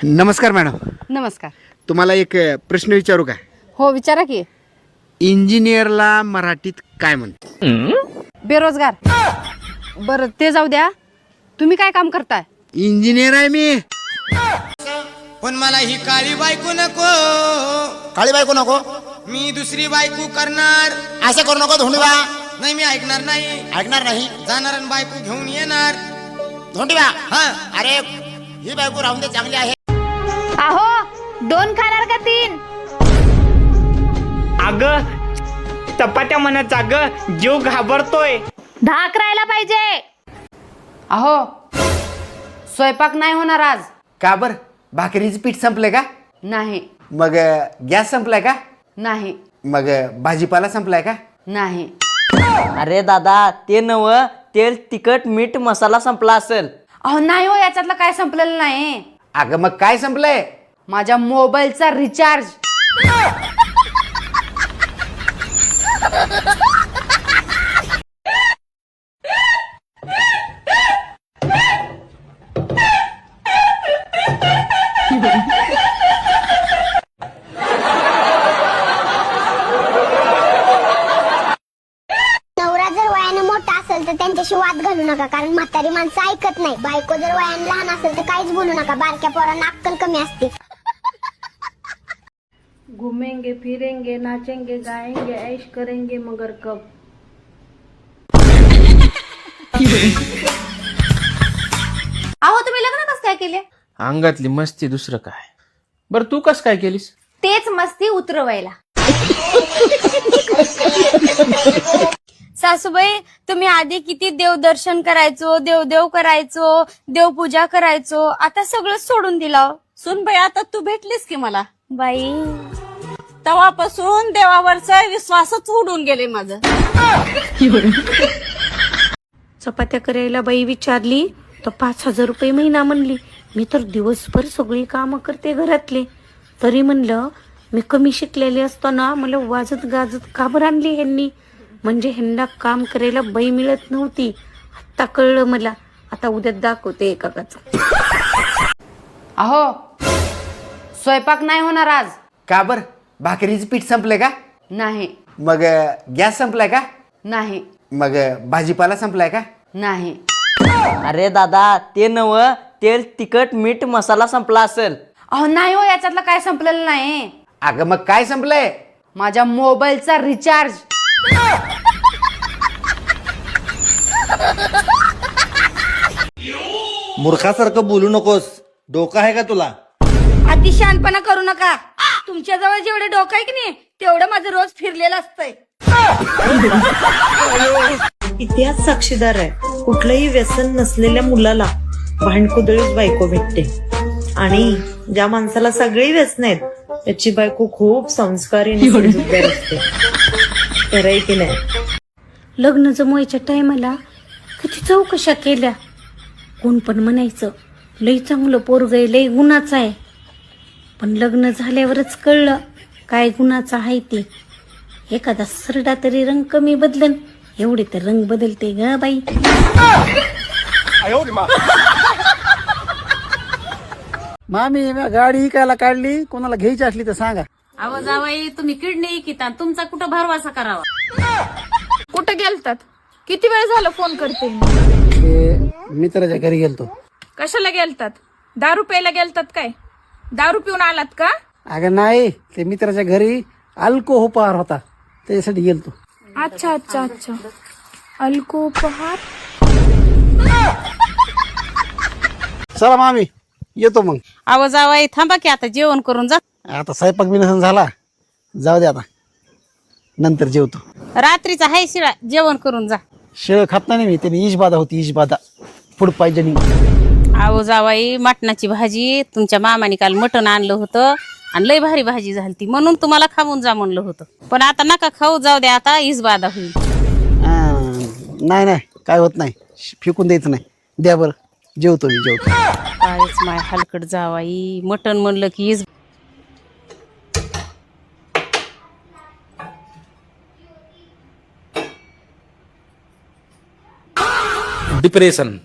नमस्कार मॅडम. नमस्कार. तुम्हाला एक प्रश्न विचारू का? हो विचारा की. इंजिनियरला मराठीत काय म्हणतात? बेरोजगार. बरं ते जाऊ द्या, तुम्ही काय काम करताय? इंजिनियर आहे मी. पण मला ही काळी बायको नको. काळी बायको नको. मी दुसरी बायको करणार. असं करू नको धोंडीबा. नाही मी ऐकणार नाही. ऐकणार नाही. जाणार आणि बायको घेऊन येणार. धोंडीबा. हा अरे ही बायको राहून दे, चांगली आहे. अहो 2 खाणार का 3? अग चपात्या म्हणत अग जीव घाबरतोय. 10 करायला पाहिजे. अहो स्वयंपाक नाही होणार आज. का बर? भाकरीचं पीठ संपलंय का? नाही. मग गॅस संपलाय का? नाही. मग भाजीपाला संपलाय का? नाही. अरे दादा ते नव तेल तिखट मीठ मसाला संपला असेल. अहो नाही हो, याच्यातलं काय संपलेलं नाही. अगं मग काय संपलंय? माझ्या मोबाईलचा रिचार्ज. नवरा जर वयाने मोठा असेल तर त्यांच्याशी वाद घालू नका, कारण म्हातारी माणसं ऐकत नाही. बायको जर वयाने लहान असेल तर काहीच बोलू नका, बारक्या पोरांना अक्कल कमी असते. घूमेंगे फिरेंगे नाचेंगे गाएंगे ऐश करेंगे मगर कब. अहो तुम्ही लग्न कसं काय केले? अंगातली मस्ती दुसरं काय. बर तू कस काय केलीस? तेच मस्ती उतरवायला. सासूबाई तुम्ही आधी किती देवदर्शन करायचो, देवदेव करायचो, देवपूजा करायचो, आता सगळं सोडून दिला. सुन बाई, आता तू भेटलीस की मला. बाई तेव्हापासून देवावरचा विश्वासच उडून गेले माझं. चपात्या करायला बाई विचारली तर 5,000 रुपये महिना म्हणली. मी तर दिवसभर सगळी कामं करते घरातले. तरी म्हणलं मी कमी शिकलेले असताना मला वाजत गाजत का बरं आणली ह्यांनी, म्हणजे ह्यांना काम करायला बाई मिळत नव्हती. आता कळलं मला. आता उद्या दाखवते एकाचं. अहो स्वयंपाक नाही होणार आज. का बर? भाकरीचं पीठ संपलंय का? नाही. मग गॅस संपलाय का? नाही. मग भाजीपाला संपलाय का? नाही. अरे दादा ते नव तेल तिखट मीठ मसाला संपला असेल. अहो नाही हो, याच्यातलं काय संपलेलं नाही. अगं मग काय संपलंय? माझ्या मोबाईलचा रिचार्ज. मूर्खासारखं बोलू नकोस. डोकं आहे का तुला? अति शहाणपणा करू नका. तुमच्या जवळ जेवढे डोकं आहे की नाही तेवढं माझं रोज फिरलेलं असतंय. इतिहास साक्षीदार आहे. कुठलंही व्यसन नसलेल्या मुलाला भांडकुदळीच बायको भेटते, आणि ज्या माणसाला सगळी व्यसन आहेत त्याची बायको खूप संस्कारी आणि समजूतदार असते. खरंय की नाही? लग्न जमवायच्या टायमाला किती चौकशा केल्या. कोण पण म्हणायचं लई चांगलं पोरग आहे, लई गुणाचं आहे. पण लग्न झाल्यावरच कळलं काय गुणाचं आहे ते. एखादा सरडा तरी रंग कमी बदलन, एवढे तर रंग बदलते ग बाई. मामी गाडी इकायला काढली, कोणाला घ्यायची असली तर सांगा. अहो जावाई तुम्ही किडनी इकिता, तुमचा कुठं भरवासा करावा. कुठं गेलतात? किती वेळ झालं फोन करते. ते मित्राच्या घरी गेलतो. कशाला गेलतात? दारू प्यायला गेलतात काय? दारू पिऊन आलात का? अगं नाही, ते मित्राच्या घरी अल्कोहोपार होता त्याच्यासाठी गेलतो. अच्छा अच्छा अच्छा. अल्कोपहार. चला मामी येतो मग. अहो जावाई थांबा की, आता जेवण करून जा. आता स्वयंपाक बी नसन झाला, जाऊ दे आता नंतर जेवतो. रात्रीचा हाय शिळा, जेवण करून जा. शेळ खात नाही मी, त्याने इशबाधा होती, इशबाधा फूड पॉयझनिंग. अहो जावाई मटणाची भाजी तुमच्या मामाने काल मटण आणलं होतं आणि लय भारी भाजी झालती, म्हणून तुम्हाला खाऊन जा म्हणलं होतं. पण आता नका खाऊ, जाऊ द्या, आता इशबाधा होईल. नाही नाही काय होत नाही, फेकून द्यायचं नाही. द्या बरं, जेवतो मी, जेवतो. कायच माय हलकट जावाई, मटण म्हणलं की डिप्रेशन